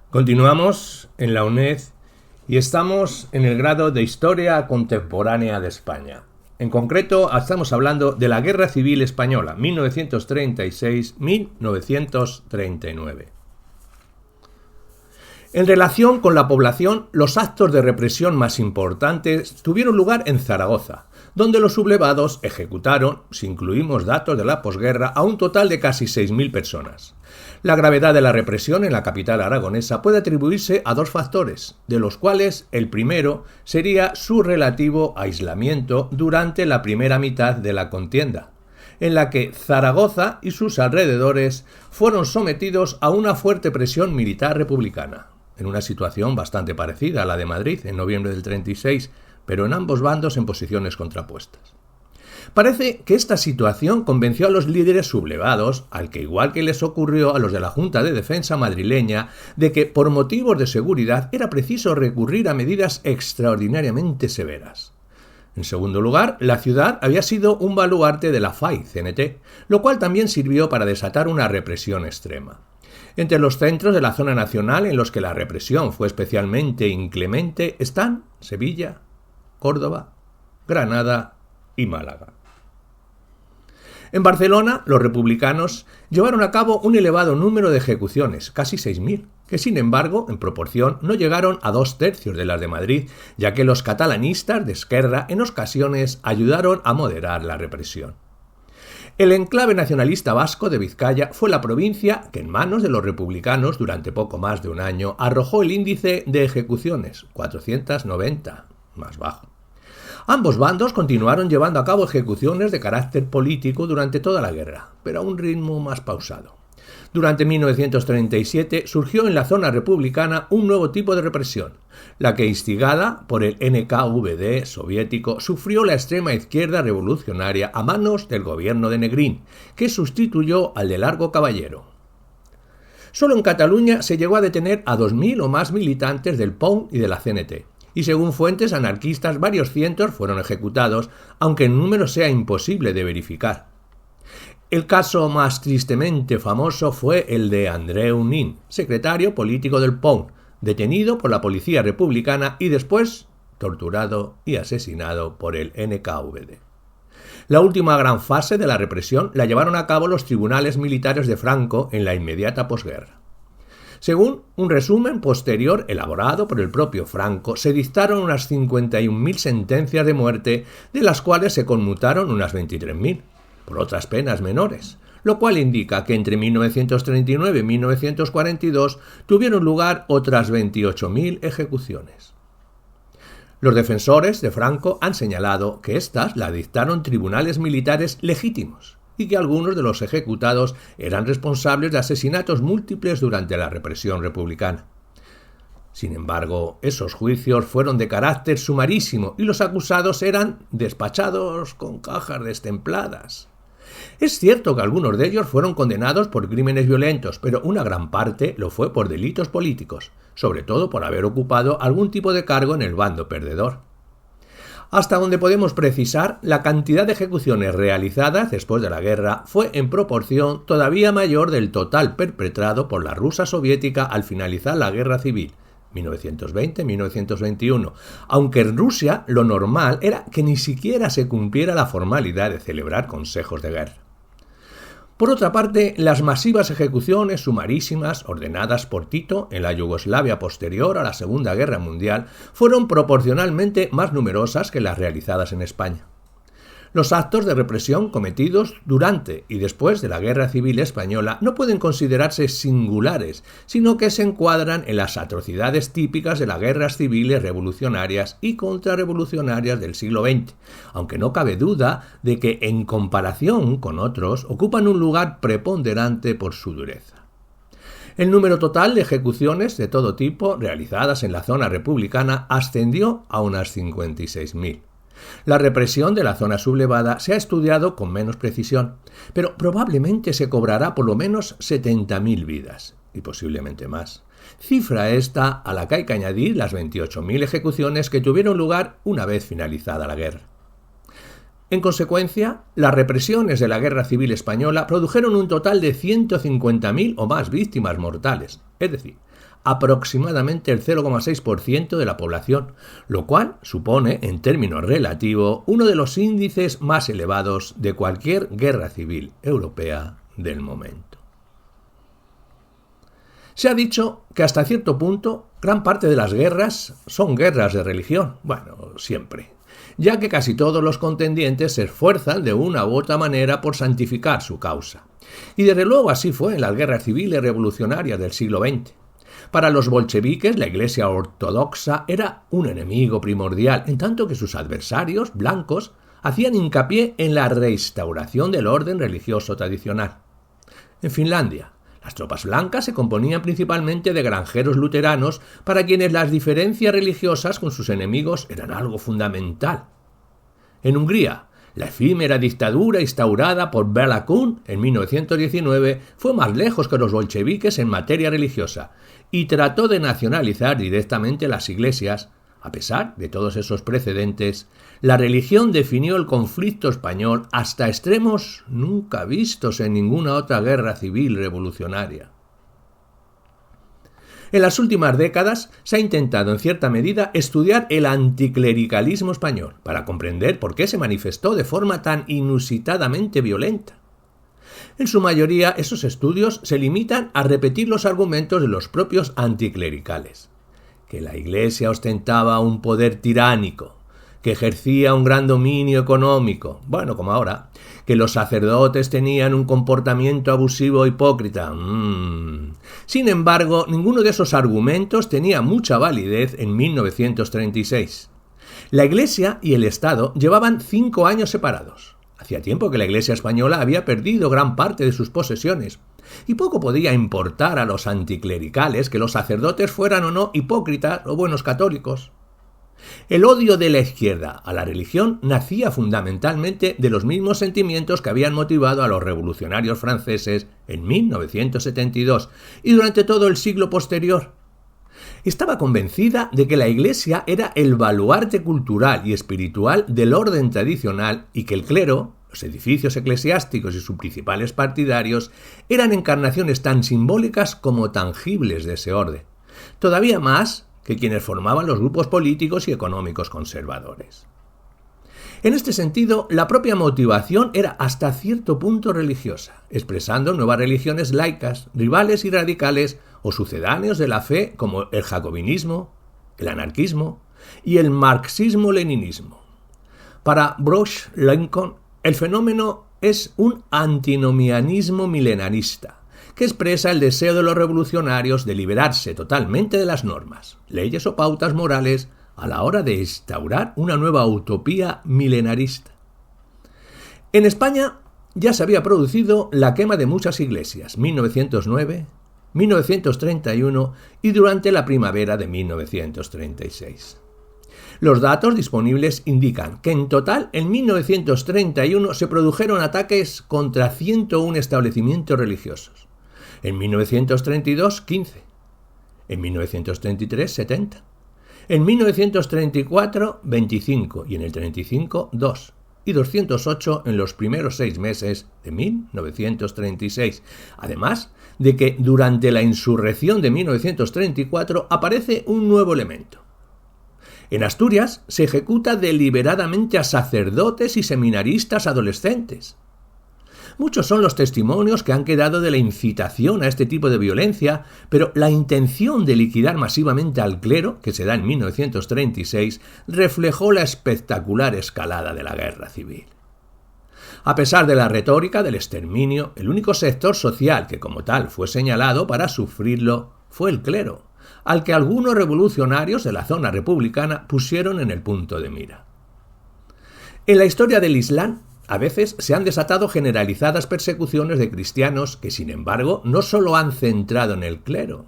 Continuamos en la UNED y estamos en el grado de Historia Contemporánea de España. En concreto, estamos hablando de la Guerra Civil Española, 1936-1939. En relación con la población, los actos de represión más importantes tuvieron lugar en Zaragoza, donde los sublevados ejecutaron, si incluimos datos de la posguerra, a un total de casi 6.000 personas. La gravedad de la represión en la capital aragonesa puede atribuirse a dos factores, de los cuales el primero sería su relativo aislamiento durante la primera mitad de la contienda, en la que Zaragoza y sus alrededores fueron sometidos a una fuerte presión militar republicana, en una situación bastante parecida a la de Madrid en noviembre del 36, pero en ambos bandos en posiciones contrapuestas. Parece que esta situación convenció a los líderes sublevados, al que igual que les ocurrió a los de la Junta de Defensa madrileña, de que por motivos de seguridad era preciso recurrir a medidas extraordinariamente severas. En segundo lugar, la ciudad había sido un baluarte de la FAI-CNT, lo cual también sirvió para desatar una represión extrema. Entre los centros de la zona nacional en los que la represión fue especialmente inclemente están Sevilla, Córdoba, Granada y Málaga. En Barcelona, los republicanos llevaron a cabo un elevado número de ejecuciones, casi 6.000, que sin embargo, en proporción, no llegaron a 2/3 de las de Madrid, ya que los catalanistas de Esquerra en ocasiones ayudaron a moderar la represión. El enclave nacionalista vasco de Vizcaya fue la provincia que en manos de los republicanos durante poco más de un año arrojó el índice de ejecuciones, 490, más bajo. Ambos bandos continuaron llevando a cabo ejecuciones de carácter político durante toda la guerra, pero a un ritmo más pausado. Durante 1937 surgió en la zona republicana un nuevo tipo de represión, la que, instigada por el NKVD soviético, sufrió la extrema izquierda revolucionaria a manos del gobierno de Negrín, que sustituyó al de Largo Caballero. Solo en Cataluña se llegó a detener a 2.000 o más militantes del POUM y de la CNT, y según fuentes anarquistas varios cientos fueron ejecutados, aunque el número sea imposible de verificar. El caso más tristemente famoso fue el de Andreu Nin, secretario político del POUM, detenido por la policía republicana y después torturado y asesinado por el NKVD. La última gran fase de la represión la llevaron a cabo los tribunales militares de Franco en la inmediata posguerra. Según un resumen posterior elaborado por el propio Franco, se dictaron unas 51.000 sentencias de muerte, de las cuales se conmutaron unas 23.000, por otras penas menores, lo cual indica que entre 1939 y 1942 tuvieron lugar otras 28.000 ejecuciones. Los defensores de Franco han señalado que éstas la dictaron tribunales militares legítimos, y que algunos de los ejecutados eran responsables de asesinatos múltiples durante la represión republicana. Sin embargo, esos juicios fueron de carácter sumarísimo y los acusados eran despachados con cajas destempladas. Es cierto que algunos de ellos fueron condenados por crímenes violentos, pero una gran parte lo fue por delitos políticos, sobre todo por haber ocupado algún tipo de cargo en el bando perdedor. Hasta donde podemos precisar, la cantidad de ejecuciones realizadas después de la guerra fue en proporción todavía mayor del total perpetrado por la Rusia soviética al finalizar la Guerra Civil, 1920-1921, aunque en Rusia lo normal era que ni siquiera se cumpliera la formalidad de celebrar consejos de guerra. Por otra parte, las masivas ejecuciones sumarísimas ordenadas por Tito en la Yugoslavia posterior a la Segunda Guerra Mundial fueron proporcionalmente más numerosas que las realizadas en España. Los actos de represión cometidos durante y después de la Guerra Civil Española no pueden considerarse singulares, sino que se encuadran en las atrocidades típicas de las guerras civiles revolucionarias y contrarrevolucionarias del siglo XX, aunque no cabe duda de que, en comparación con otros, ocupan un lugar preponderante por su dureza. El número total de ejecuciones de todo tipo realizadas en la zona republicana ascendió a unas 56.000. La represión de la zona sublevada se ha estudiado con menos precisión, pero probablemente se cobrará por lo menos 70.000 vidas, y posiblemente más. Cifra esta a la que hay que añadir las 28.000 ejecuciones que tuvieron lugar una vez finalizada la guerra. En consecuencia, las represiones de la Guerra Civil Española produjeron un total de 150.000 o más víctimas mortales, es decir, aproximadamente el 0,6% de la población, lo cual supone, en términos relativos, uno de los índices más elevados de cualquier guerra civil europea del momento. Se ha dicho que hasta cierto punto gran parte de las guerras son guerras de religión, bueno, siempre, ya que casi todos los contendientes se esfuerzan de una u otra manera por santificar su causa. Y desde luego así fue en las guerras civiles revolucionarias del siglo XX. Para los bolcheviques, la Iglesia ortodoxa era un enemigo primordial, en tanto que sus adversarios blancos hacían hincapié en la restauración del orden religioso tradicional. En Finlandia, las tropas blancas se componían principalmente de granjeros luteranos para quienes las diferencias religiosas con sus enemigos eran algo fundamental. En Hungría, la efímera dictadura instaurada por Béla Kun en 1919 fue más lejos que los bolcheviques en materia religiosa y trató de nacionalizar directamente las iglesias. A pesar de todos esos precedentes, la religión definió el conflicto español hasta extremos nunca vistos en ninguna otra guerra civil revolucionaria. En las últimas décadas se ha intentado en cierta medida estudiar el anticlericalismo español para comprender por qué se manifestó de forma tan inusitadamente violenta. En su mayoría, esos estudios se limitan a repetir los argumentos de los propios anticlericales: que la Iglesia ostentaba un poder tiránico, que ejercía un gran dominio económico, bueno, como ahora, que los sacerdotes tenían un comportamiento abusivo e hipócrita. Sin embargo, ninguno de esos argumentos tenía mucha validez en 1936. La Iglesia y el Estado llevaban 5 años separados. Hacía tiempo que la Iglesia española había perdido gran parte de sus posesiones, y poco podía importar a los anticlericales que los sacerdotes fueran o no hipócritas o buenos católicos. El odio de la izquierda a la religión nacía fundamentalmente de los mismos sentimientos que habían motivado a los revolucionarios franceses en 1972 y durante todo el siglo posterior. Estaba convencida de que la Iglesia era el baluarte cultural y espiritual del orden tradicional y que el clero, los edificios eclesiásticos y sus principales partidarios eran encarnaciones tan simbólicas como tangibles de ese orden, todavía más que quienes formaban los grupos políticos y económicos conservadores. En este sentido, la propia motivación era hasta cierto punto religiosa, expresando nuevas religiones laicas, rivales y radicales o sucedáneos de la fe como el jacobinismo, el anarquismo y el marxismo-leninismo. Para Bruce Lincoln, el fenómeno es un antinomianismo milenarista, que expresa el deseo de los revolucionarios de liberarse totalmente de las normas, leyes o pautas morales a la hora de instaurar una nueva utopía milenarista. En España ya se había producido la quema de muchas iglesias, 1909, 1931 y durante la primavera de 1936. Los datos disponibles indican que en total en 1931 se produjeron ataques contra 101 establecimientos religiosos. En 1932, 15. En 1933, 70. En 1934, 25. Y en el 35, 2. Y 208 en los primeros 6 meses de 1936. Además de que durante la insurrección de 1934 aparece un nuevo elemento. En Asturias se ejecuta deliberadamente a sacerdotes y seminaristas adolescentes. Muchos son los testimonios que han quedado de la incitación a este tipo de violencia, pero la intención de liquidar masivamente al clero, que se da en 1936, reflejó la espectacular escalada de la guerra civil. A pesar de la retórica del exterminio, el único sector social que como tal fue señalado para sufrirlo fue el clero, al que algunos revolucionarios de la zona republicana pusieron en el punto de mira. En la historia del Islam, a veces se han desatado generalizadas persecuciones de cristianos que, sin embargo, no solo han centrado en el clero.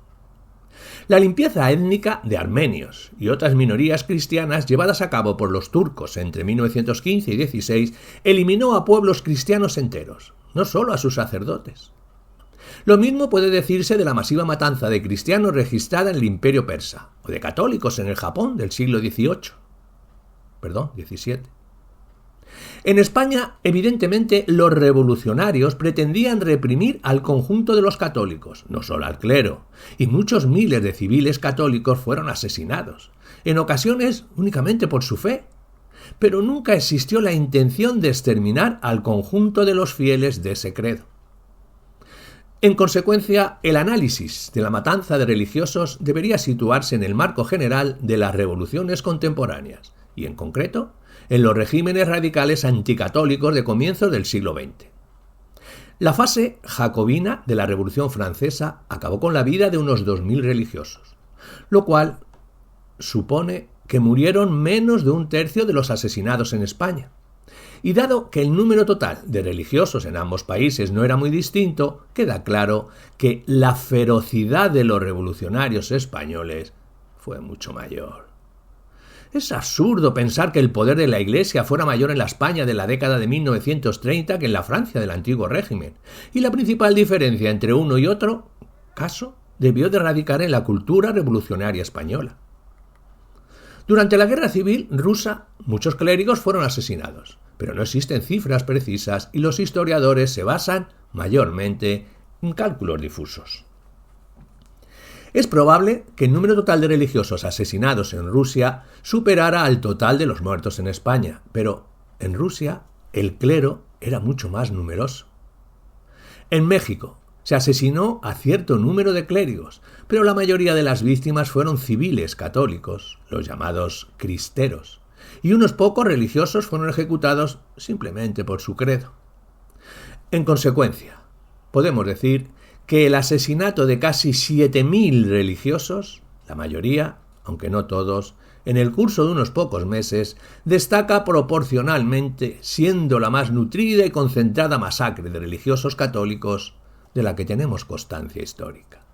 La limpieza étnica de armenios y otras minorías cristianas llevadas a cabo por los turcos entre 1915 y 16 eliminó a pueblos cristianos enteros, no solo a sus sacerdotes. Lo mismo puede decirse de la masiva matanza de cristianos registrada en el Imperio Persa o de católicos en el Japón del siglo XVII. En España, evidentemente, los revolucionarios pretendían reprimir al conjunto de los católicos, no solo al clero, y muchos miles de civiles católicos fueron asesinados, en ocasiones únicamente por su fe. Pero nunca existió la intención de exterminar al conjunto de los fieles de ese credo. En consecuencia, el análisis de la matanza de religiosos debería situarse en el marco general de las revoluciones contemporáneas, y en concreto, en los regímenes radicales anticatólicos de comienzos del siglo XX. La fase jacobina de la Revolución Francesa acabó con la vida de unos 2000 religiosos, lo cual supone que murieron menos de un tercio de los asesinados en España. Y dado que el número total de religiosos en ambos países no era muy distinto, queda claro que la ferocidad de los revolucionarios españoles fue mucho mayor. Es absurdo pensar que el poder de la Iglesia fuera mayor en la España de la década de 1930 que en la Francia del antiguo régimen, y la principal diferencia entre uno y otro caso debió de radicar en la cultura revolucionaria española. Durante la Guerra Civil rusa, muchos clérigos fueron asesinados, pero no existen cifras precisas y los historiadores se basan mayormente en cálculos difusos. Es probable que el número total de religiosos asesinados en Rusia superara al total de los muertos en España, pero en Rusia el clero era mucho más numeroso. En México se asesinó a cierto número de clérigos, pero la mayoría de las víctimas fueron civiles católicos, los llamados cristeros, y unos pocos religiosos fueron ejecutados simplemente por su credo. En consecuencia, podemos decir que el asesinato de casi 7.000 religiosos, la mayoría, aunque no todos, en el curso de unos pocos meses, destaca proporcionalmente, siendo la más nutrida y concentrada masacre de religiosos católicos de la que tenemos constancia histórica.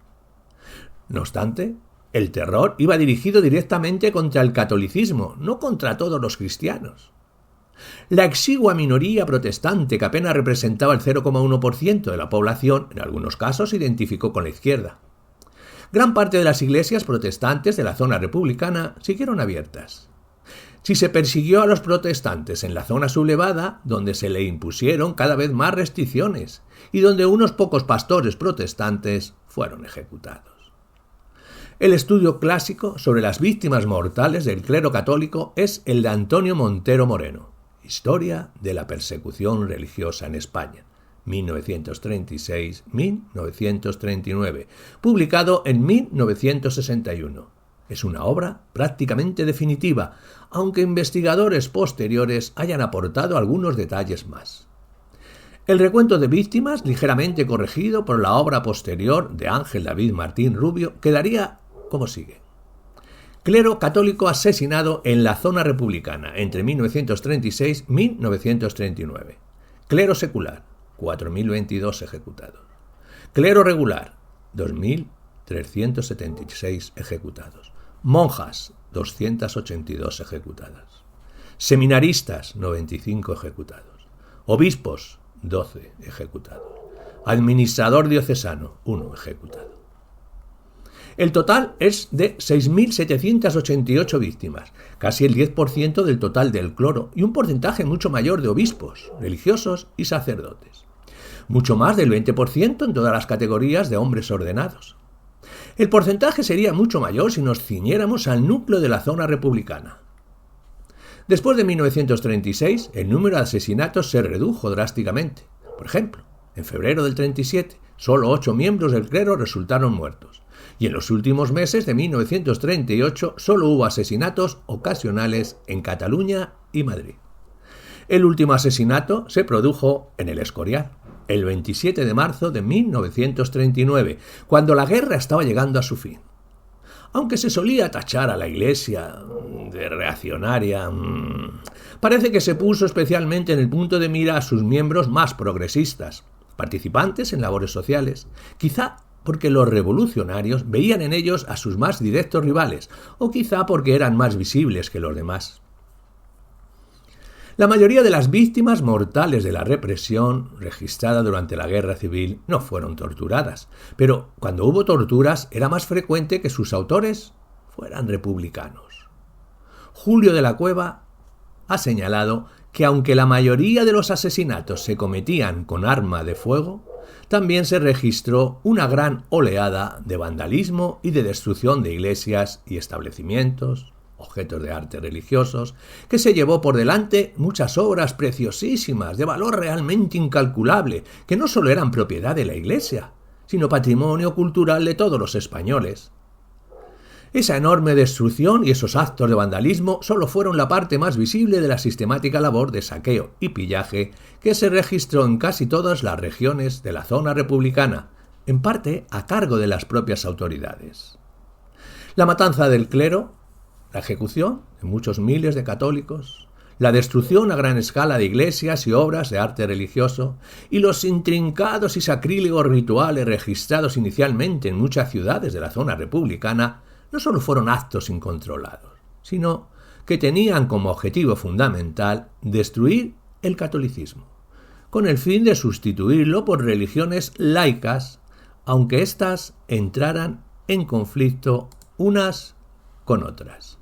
No obstante, el terror iba dirigido directamente contra el catolicismo, no contra todos los cristianos. La exigua minoría protestante, que apenas representaba el 0,1% de la población, en algunos casos se identificó con la izquierda. Gran parte de las iglesias protestantes de la zona republicana siguieron abiertas. Si se persiguió a los protestantes en la zona sublevada, donde se le impusieron cada vez más restricciones y donde unos pocos pastores protestantes fueron ejecutados. El estudio clásico sobre las víctimas mortales del clero católico es el de Antonio Montero Moreno, Historia de la persecución religiosa en España, 1936-1939, publicado en 1961. Es una obra prácticamente definitiva, aunque investigadores posteriores hayan aportado algunos detalles más. El recuento de víctimas, ligeramente corregido por la obra posterior de Ángel David Martín Rubio, quedaría como sigue. Clero católico asesinado en la zona republicana entre 1936 y 1939. Clero secular, 4.022 ejecutados. Clero regular, 2.376 ejecutados. Monjas, 282 ejecutadas. Seminaristas, 95 ejecutados. Obispos, 12 ejecutados. Administrador diocesano, 1 ejecutado. El total es de 6.788 víctimas, casi el 10% del total del clero y un porcentaje mucho mayor de obispos, religiosos y sacerdotes. Mucho más del 20% en todas las categorías de hombres ordenados. El porcentaje sería mucho mayor si nos ciñéramos al núcleo de la zona republicana. Después de 1936, el número de asesinatos se redujo drásticamente. Por ejemplo, en febrero del 37, solo 8 miembros del clero resultaron muertos. Y en los últimos meses de 1938 solo hubo asesinatos ocasionales en Cataluña y Madrid. El último asesinato se produjo en el Escorial, el 27 de marzo de 1939, cuando la guerra estaba llegando a su fin. Aunque se solía tachar a la Iglesia de reaccionaria, parece que se puso especialmente en el punto de mira a sus miembros más progresistas, participantes en labores sociales, quizá porque los revolucionarios veían en ellos a sus más directos rivales, o quizá porque eran más visibles que los demás. La mayoría de las víctimas mortales de la represión registrada durante la Guerra Civil no fueron torturadas, pero cuando hubo torturas era más frecuente que sus autores fueran republicanos. Julio de la Cueva ha señalado que aunque la mayoría de los asesinatos se cometían con arma de fuego, también se registró una gran oleada de vandalismo y de destrucción de iglesias y establecimientos, objetos de arte religiosos, que se llevó por delante muchas obras preciosísimas, de valor realmente incalculable, que no solo eran propiedad de la Iglesia, sino patrimonio cultural de todos los españoles. Esa enorme destrucción y esos actos de vandalismo solo fueron la parte más visible de la sistemática labor de saqueo y pillaje que se registró en casi todas las regiones de la zona republicana, en parte a cargo de las propias autoridades. La matanza del clero, la ejecución de muchos miles de católicos, la destrucción a gran escala de iglesias y obras de arte religioso y los intrincados y sacrílegos rituales registrados inicialmente en muchas ciudades de la zona republicana no solo fueron actos incontrolados, sino que tenían como objetivo fundamental destruir el catolicismo, con el fin de sustituirlo por religiones laicas, aunque éstas entraran en conflicto unas con otras.